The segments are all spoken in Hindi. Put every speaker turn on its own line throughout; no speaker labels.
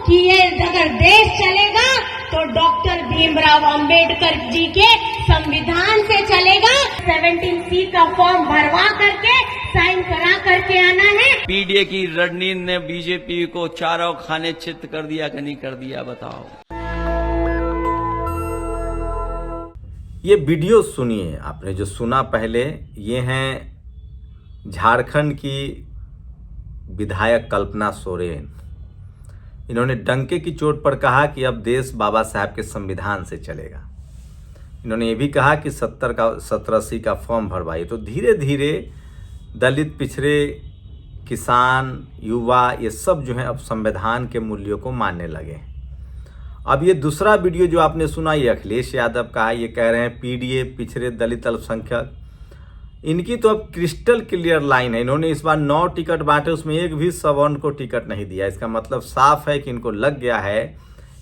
कि ये अगर देश चलेगा तो डॉक्टर भीमराव अंबेडकर जी के संविधान से चलेगा। 17C का फॉर्म भरवा करके साइन करा करके आना है।
पीडीए की रणनीति ने बीजेपी को चारों खाने चित कर दिया कि नहीं कर दिया, बताओ।
ये वीडियो सुनिए, आपने जो सुना पहले, ये हैं झारखंड की विधायक कल्पना सोरेन। इन्होंने डंके की चोट पर कहा कि अब देश बाबा साहब के संविधान से चलेगा। इन्होंने ये भी कहा कि 70-80 का फॉर्म भरवाइए। तो धीरे धीरे दलित, पिछड़े, किसान, युवा, ये सब जो है अब संविधान के मूल्यों को मानने लगे। अब ये दूसरा वीडियो जो आपने सुना, ये अखिलेश यादव का है। ये कह रहे हैं पीडीए, पिछड़े, दलित, अल्पसंख्यक, इनकी तो अब क्रिस्टल क्लियर लाइन है। इन्होंने इस बार 9 टिकट बांटे, उसमें एक भी सवर्ण को टिकट नहीं दिया। इसका मतलब साफ है कि इनको लग गया है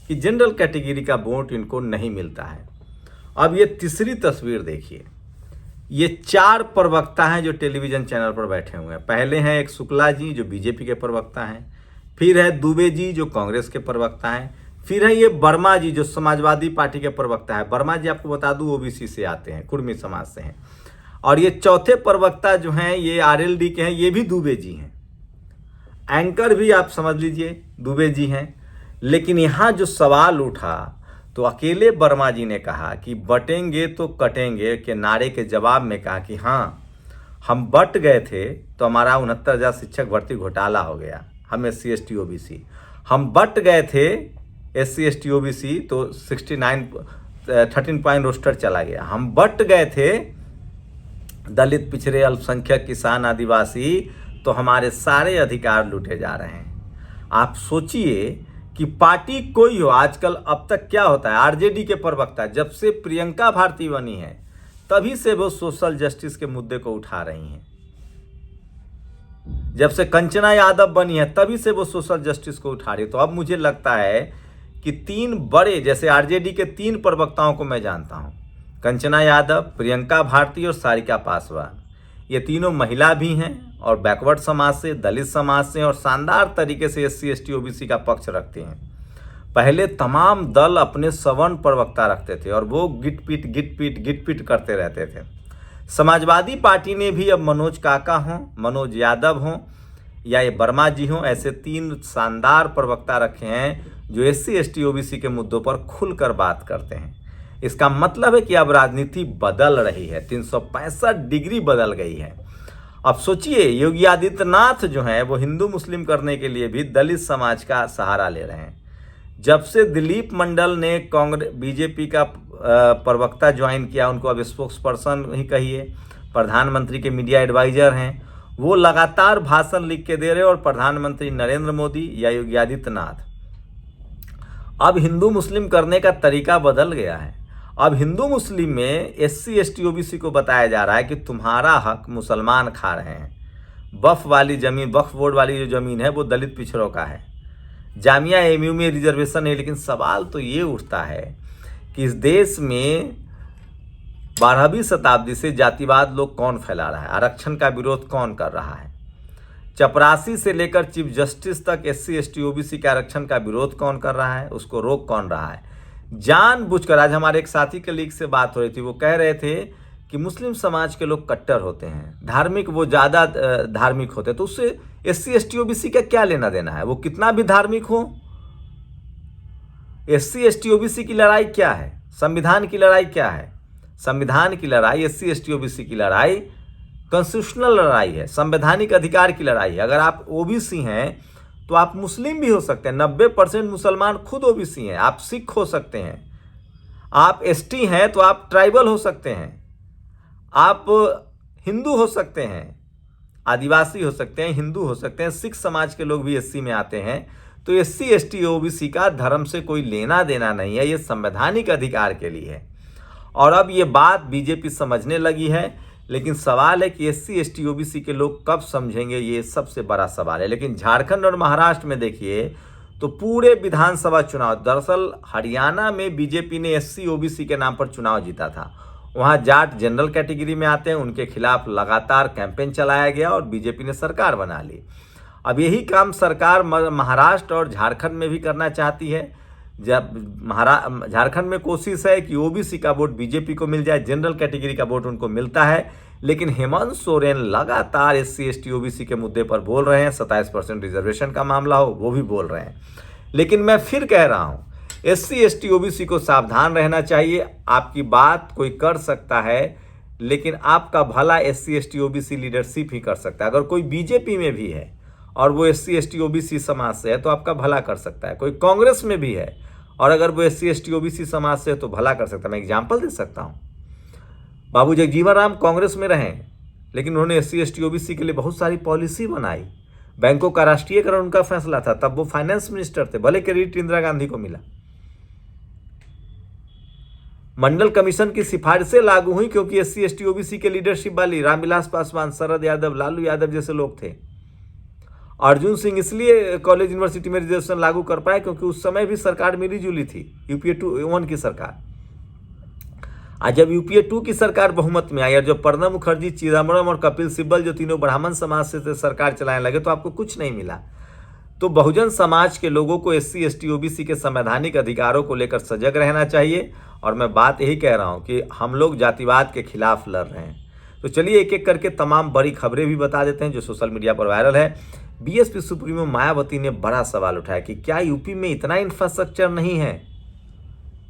कि जनरल कैटेगरी का वोट इनको नहीं मिलता है। अब ये तीसरी तस्वीर देखिए। ये 4 प्रवक्ता हैं जो टेलीविजन चैनल पर बैठे हुए हैं। पहले हैं एक शुक्ला जी जो बीजेपी के प्रवक्ता हैं, फिर है दुबे जी जो कांग्रेस के प्रवक्ता हैं, फिर है ये वर्मा जी जो समाजवादी पार्टी के प्रवक्ता है। वर्मा जी आपको बता दूं ओबीसी से आते हैं, कुर्मी समाज से हैं। और ये चौथे प्रवक्ता जो हैं ये आरएलडी के हैं, ये भी दुबे जी हैं। एंकर भी आप समझ लीजिए दुबे जी हैं। लेकिन यहाँ जो सवाल उठा तो अकेले वर्मा जी ने कहा कि बटेंगे तो कटेंगे के नारे के जवाब में कहा कि हाँ, हम बट गए थे तो हमारा 69,000 शिक्षक भर्ती घोटाला हो गया। हम SC ST OBC, हम बट गए थे SC ST OBC तो 13 पॉइंट रोस्टर चला गया। हम बट गए थे दलित, पिछड़े, अल्पसंख्यक, किसान, आदिवासी, तो हमारे सारे अधिकार लूटे जा रहे हैं। आप सोचिए कि पार्टी कोई हो, आजकल अब तक क्या होता है, आरजेडी के प्रवक्ता जब से प्रियंका भारती बनी है तभी से वो सोशल जस्टिस के मुद्दे को उठा रही हैं। जब से कंचना यादव बनी है तभी से वो सोशल जस्टिस को उठा रही है। तो अब मुझे लगता है कि 3 बड़े, जैसे आरजेडी के 3 प्रवक्ताओं को मैं जानता हूं, कंचना यादव, प्रियंका भारती और सारिका पासवान, ये तीनों महिला भी हैं और बैकवर्ड समाज से, दलित समाज से, और शानदार तरीके से SC ST OBC का पक्ष रखते हैं। पहले तमाम दल अपने सवर्ण प्रवक्ता रखते थे और वो गिट पीट करते रहते थे। समाजवादी पार्टी ने भी अब मनोज काका हों, मनोज यादव हों या ये वर्मा जी हों, ऐसे 3 शानदार प्रवक्ता रखे हैं जो SC ST OBC के मुद्दों पर खुलकर बात करते हैं। इसका मतलब है कि अब राजनीति बदल रही है, 365 डिग्री बदल गई है। अब सोचिए, योगी आदित्यनाथ जो हैं वो हिंदू मुस्लिम करने के लिए भी दलित समाज का सहारा ले रहे हैं। जब से दिलीप मंडल ने बीजेपी का प्रवक्ता ज्वाइन किया, उनको अब स्पोक्स पर्सन ही कहिए, प्रधानमंत्री के मीडिया एडवाइजर हैं, वो लगातार भाषण लिख के दे रहे हैं। और प्रधानमंत्री नरेंद्र मोदी या योगी आदित्यनाथ, अब हिंदू मुस्लिम करने का तरीका बदल गया है। अब हिंदू मुस्लिम में SC ST OBC को बताया जा रहा है कि तुम्हारा हक मुसलमान खा रहे हैं। वक्फ वाली जमीन, वक्फ बोर्ड वाली जो जमीन है वो दलित पिछड़ों का है। जामिया MU में रिजर्वेशन है। लेकिन सवाल तो ये उठता है कि इस देश में 12वीं शताब्दी से जातिवाद लोग कौन फैला रहा है, आरक्षण का विरोध कौन कर रहा है, चपरासी से लेकर चीफ जस्टिस तक SC ST OBC के आरक्षण का विरोध कौन कर रहा है, उसको रोक कौन रहा है। जानबूझकर, आज हमारे एक साथी कलीग से बात हो रही थी, वो कह रहे थे कि मुस्लिम समाज के लोग कट्टर होते हैं, धार्मिक, वो ज़्यादा धार्मिक होते हैं, तो उससे SC ST OBC का क्या लेना देना है, वो कितना भी धार्मिक हो। SC ST OBC की लड़ाई क्या है, संविधान की लड़ाई क्या है? संविधान की लड़ाई, SC ST OBC की लड़ाई कॉन्स्टिट्यूशनल लड़ाई है, संवैधानिक अधिकार की लड़ाई है। अगर आप OBC हैं तो आप मुस्लिम भी हो सकते हैं। 90% मुसलमान खुद OBC हैं। आप सिख हो सकते हैं, आप ST हैं तो आप ट्राइबल हो सकते हैं, आप हिंदू हो सकते हैं, आदिवासी हो सकते हैं, हिंदू हो सकते हैं, सिख समाज के लोग भी SC में आते हैं। तो SC ST OBC का धर्म से कोई लेना देना नहीं है, ये संवैधानिक अधिकार के लिए है। और अब ये बात बीजेपी समझने लगी है। लेकिन सवाल है कि SC ST OBC के लोग कब समझेंगे, ये सबसे बड़ा सवाल है। लेकिन झारखंड और महाराष्ट्र में देखिए तो पूरे विधानसभा चुनाव, दरअसल हरियाणा में बीजेपी ने SC OBC के नाम पर चुनाव जीता था। वहाँ जाट जनरल कैटेगरी में आते हैं, उनके खिलाफ लगातार कैंपेन चलाया गया और बीजेपी ने सरकार बना ली। अब यही काम सरकार महाराष्ट्र और झारखंड में भी करना चाहती है। जब झारखंड में कोशिश है कि ओबीसी का वोट बीजेपी को मिल जाए, जनरल कैटेगरी का वोट उनको मिलता है, लेकिन हेमंत सोरेन लगातार SC ST OBC के मुद्दे पर बोल रहे हैं। 27% रिजर्वेशन का मामला हो वो भी बोल रहे हैं। लेकिन मैं फिर कह रहा हूं, SC ST OBC को सावधान रहना चाहिए। आपकी बात कोई कर सकता है, लेकिन आपका भला SC ST OBC लीडरशिप ही कर सकता है। अगर कोई बीजेपी में भी है और वो SC ST OBC समाज से है तो आपका भला कर सकता है। कोई कांग्रेस में भी है और अगर वो SC ST OBC समाज से है तो भला कर सकता है। मैं एग्जाम्पल दे सकता हूँ, बाबू जगजीवन राम कांग्रेस में रहे, लेकिन उन्होंने SC ST OBC के लिए बहुत सारी पॉलिसी बनाई। बैंकों का राष्ट्रीयकरण उनका फैसला था, तब वो फाइनेंस मिनिस्टर थे, भले क्रेडिट इंदिरा गांधी को मिला। मंडल कमीशन की सिफारिशें लागू हुई क्योंकि SC ST OBC के लीडरशिप वाली रामविलास पासवान, शरद यादव, लालू यादव जैसे लोग थे। अर्जुन सिंह इसलिए कॉलेज यूनिवर्सिटी में रिजर्वेशन लागू कर पाए क्योंकि उस समय भी सरकार मिली जुली थी, UPA 1 की सरकार। आज जब UPA 2 की सरकार बहुमत में आई और जब प्रणब मुखर्जी, चिदम्बरम और कपिल सिब्बल जो तीनों ब्राह्मण समाज से सरकार चलाने लगे तो आपको कुछ नहीं मिला। तो बहुजन समाज के लोगों को SC ST OBC के संवैधानिक अधिकारों को लेकर सजग रहना चाहिए। और मैं बात यही कह रहा हूं कि हम लोग जातिवाद के खिलाफ लड़ रहे हैं। तो चलिए एक एक करके तमाम बड़ी खबरें भी बता देते हैं जो सोशल मीडिया पर वायरल है। BSP सुप्रीमो मायावती ने बड़ा सवाल उठाया कि क्या यूपी में इतना इंफ्रास्ट्रक्चर नहीं है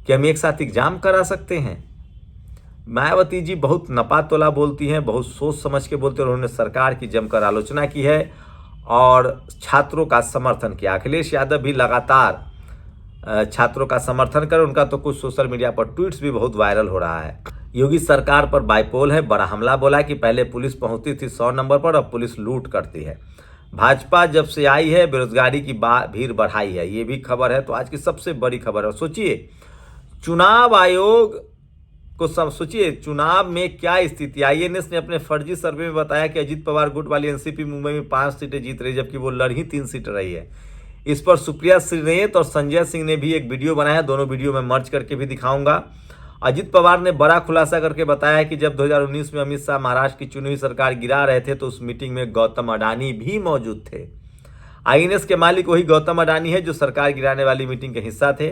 कि हम एक साथ एग्जाम करा सकते हैं। मायावती जी बहुत नपा तोला बोलती हैं, बहुत सोच समझ के बोलते हैं। उन्होंने सरकार की जमकर आलोचना की है और छात्रों का समर्थन किया। अखिलेश यादव भी लगातार छात्रों का समर्थन कर, उनका तो कुछ सोशल मीडिया पर ट्वीट्स भी बहुत वायरल हो रहा है। योगी सरकार पर बाइपोल है, बड़ा हमला बोला कि पहले पुलिस पहुंचती थी 100 नंबर पर, अब पुलिस लूट करती है। भाजपा जब से आई है बेरोजगारी की भीड़ बढ़ाई है, ये भी खबर है। तो आज की सबसे बड़ी खबर है। सोचिए चुनाव आयोग को सोचिए चुनाव में क्या स्थिति। INS ने अपने फर्जी सर्वे में बताया कि अजीत पवार गुट वाली एनसीपी मुंबई में 5 सीटें जीत रही, जबकि वो लड़ ही 3 सीटें रही है। इस पर सुप्रिया श्रीनेत और संजय सिंह ने भी एक वीडियो बनाया, दोनों वीडियो में मर्ज करके भी दिखाऊंगा। अजीत पवार ने बड़ा खुलासा करके बताया कि जब 2019 में अमित शाह महाराष्ट्र की चुनी हुई सरकार गिरा रहे थे तो उस मीटिंग में गौतम अडानी भी मौजूद थे। INS के मालिक वही गौतम अडानी है जो सरकार गिराने वाली मीटिंग के हिस्सा थे,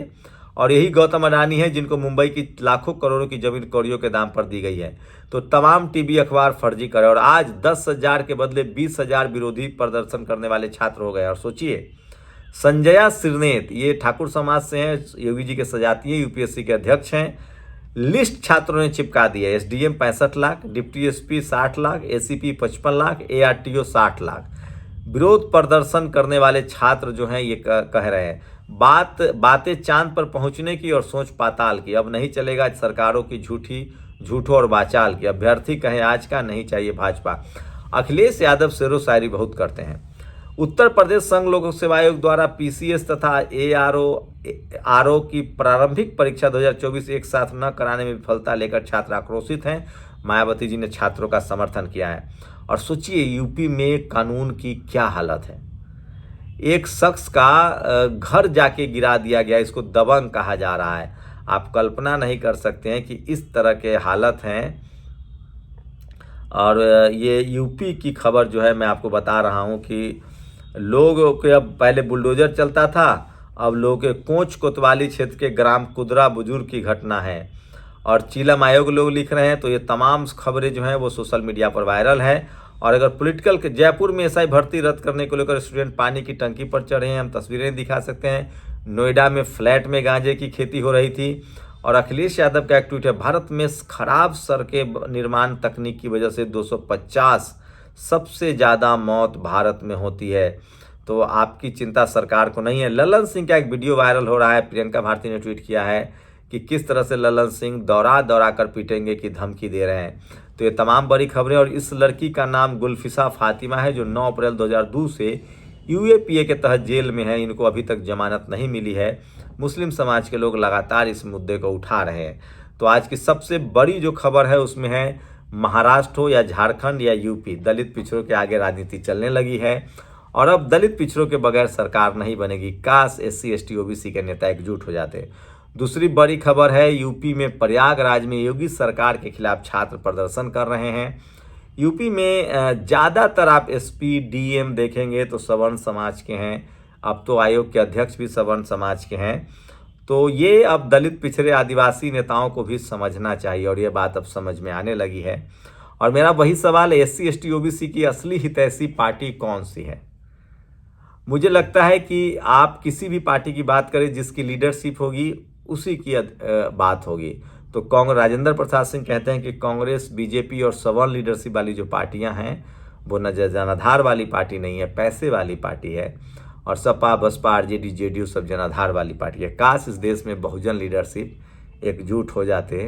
और यही गौतम अडानी है जिनको मुंबई की लाखों करोड़ों की जमीन कौड़ियों के दाम पर दी गई है। तो तमाम टीवी अखबार फर्जी करे और आज 10,000 के बदले 20,000 विरोधी प्रदर्शन करने वाले छात्र हो गए। और सोचिए संजया सिरनेत, ये ठाकुर समाज से हैं, योगी जी के सजाती है, UPSC के अध्यक्ष हैं। लिस्ट छात्रों ने चिपका दी है। SDM 65 lakh, deputy SP 60 lakh, ACP 55 lakh, ARTO 60 lakh. विरोध प्रदर्शन करने वाले छात्र जो हैं ये कह रहे हैं बातें चांद पर पहुंचने की और सोच पाताल की। अब नहीं चलेगा सरकारों की झूठों और वाचाल की। अभ्यर्थी कहे आज का, नहीं चाहिए भाजपा। अखिलेश यादव शेरो शायरी बहुत करते हैं। उत्तर प्रदेश संघ लोक सेवा आयोग द्वारा PCS तथा ARO की प्रारंभिक परीक्षा 2024 एक साथ न कराने में विफलता लेकर छात्र आक्रोशित हैं। मायावती जी ने छात्रों का समर्थन किया है। और सोचिए यूपी में कानून की क्या हालत है। एक शख्स का घर जाके गिरा दिया गया, इसको दबंग कहा जा रहा है। आप कल्पना नहीं कर सकते हैं कि इस तरह के हालत हैं। और ये यूपी की खबर जो है मैं आपको बता रहा हूं कि लोगों के अब पहले बुलडोजर चलता था, अब लोगों के कोच कोतवाली क्षेत्र के ग्राम कुदरा बुजुर्ग की घटना है। और चीलम आयोग लोग लिख रहे हैं। तो ये तमाम खबरें जो हैं वो सोशल मीडिया पर वायरल है। और अगर पॉलिटिकल के जयपुर में SI भर्ती रद्द करने को लेकर स्टूडेंट पानी की टंकी पर चढ़े हैं, हम तस्वीरें दिखा सकते हैं। नोएडा में फ्लैट में गांजे की खेती हो रही थी। और अखिलेश यादव का एक ट्वीट है, भारत में खराब सड़कें निर्माण तकनीक की वजह से 250 सबसे ज़्यादा मौत भारत में होती है। तो आपकी चिंता सरकार को नहीं है। ललन सिंह का एक वीडियो वायरल हो रहा है। प्रियंका भारती ने ट्वीट किया है कि किस तरह से ललन सिंह दौड़ा कर पीटेंगे की धमकी दे रहे हैं। तो ये तमाम बड़ी खबरें। और इस लड़की का नाम गुलफिसा फातिमा है जो 9 अप्रैल 2002 से UAPA के तहत जेल में है। इनको अभी तक जमानत नहीं मिली है। मुस्लिम समाज के लोग लगातार इस मुद्दे को उठा रहे हैं। तो आज की सबसे बड़ी जो खबर है उसमें है महाराष्ट्र हो या झारखंड या यूपी, दलित पिछड़ों के आगे राजनीति चलने लगी है। और अब दलित पिछड़ों के बगैर सरकार नहीं बनेगी। काश SC ST OBC के नेता एकजुट हो जाते। दूसरी बड़ी खबर है यूपी में प्रयागराज में योगी सरकार के खिलाफ छात्र प्रदर्शन कर रहे हैं। यूपी में ज़्यादातर आप एसपी डीएम देखेंगे तो सवर्ण समाज के हैं, अब तो आयोग के अध्यक्ष भी सवर्ण समाज के हैं। तो ये अब दलित पिछड़े आदिवासी नेताओं को भी समझना चाहिए और ये बात अब समझ में आने लगी है। और मेरा वही सवाल है, एससी एसटी ओबीसी की असली हितैषी पार्टी कौन सी है? मुझे लगता है कि आप किसी भी पार्टी की बात करें जिसकी लीडरशिप होगी उसी की बात होगी। तो कांग्रेस, राजेंद्र प्रसाद सिंह कहते हैं कि कांग्रेस, बीजेपी और सवर्ण लीडरशिप वाली जो पार्टियां हैं वो न जनाधार वाली पार्टी नहीं है, पैसे वाली पार्टी है। और सपा, बसपा, आरजेडी, जेडीयू सब जनाधार वाली पार्टी है। काश इस देश में बहुजन लीडरशिप एकजुट हो जाते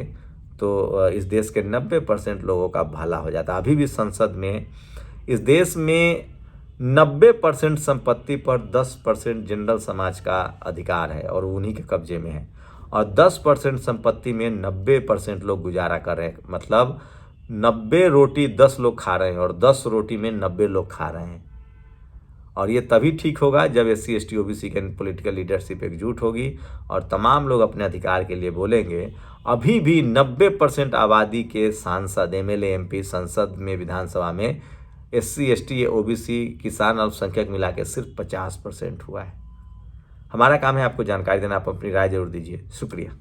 तो इस देश के 90% लोगों का भला हो जाता। अभी भी संसद में इस देश में 90% संपत्ति पर 10% जनरल समाज का अधिकार है और उन्हीं के कब्जे में है। और 10% संपत्ति में 90% लोग गुजारा कर रहे हैं। मतलब 90 रोटी 10 लोग खा रहे हैं और 10 रोटी में 90 लोग खा रहे हैं। और ये तभी ठीक होगा जब एससी एसटी ओबीसी के पॉलिटिकल लीडरशिप एकजुट होगी और तमाम लोग अपने अधिकार के लिए बोलेंगे। अभी भी 90% आबादी के सांसद, एमएलए, एमपी संसद में, विधानसभा में एससी एसटी ओबीसी, किसान, अल्पसंख्यक मिला के सिर्फ 50% हुआ है। हमारा काम है आपको जानकारी देना, आप अपनी राय जरूर दीजिए। शुक्रिया।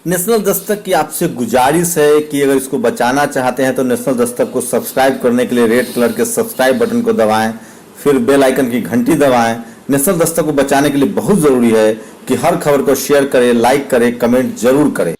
नेशनल दस्तक की आपसे गुजारिश है कि अगर इसको बचाना चाहते हैं तो नेशनल दस्तक को सब्सक्राइब करने के लिए रेड कलर के सब्सक्राइब बटन को दबाएं, फिर बेल आइकन की घंटी दबाएं। नेशनल दस्तक को बचाने के लिए बहुत जरूरी है कि हर खबर को शेयर करें, लाइक करें, कमेंट जरूर करें।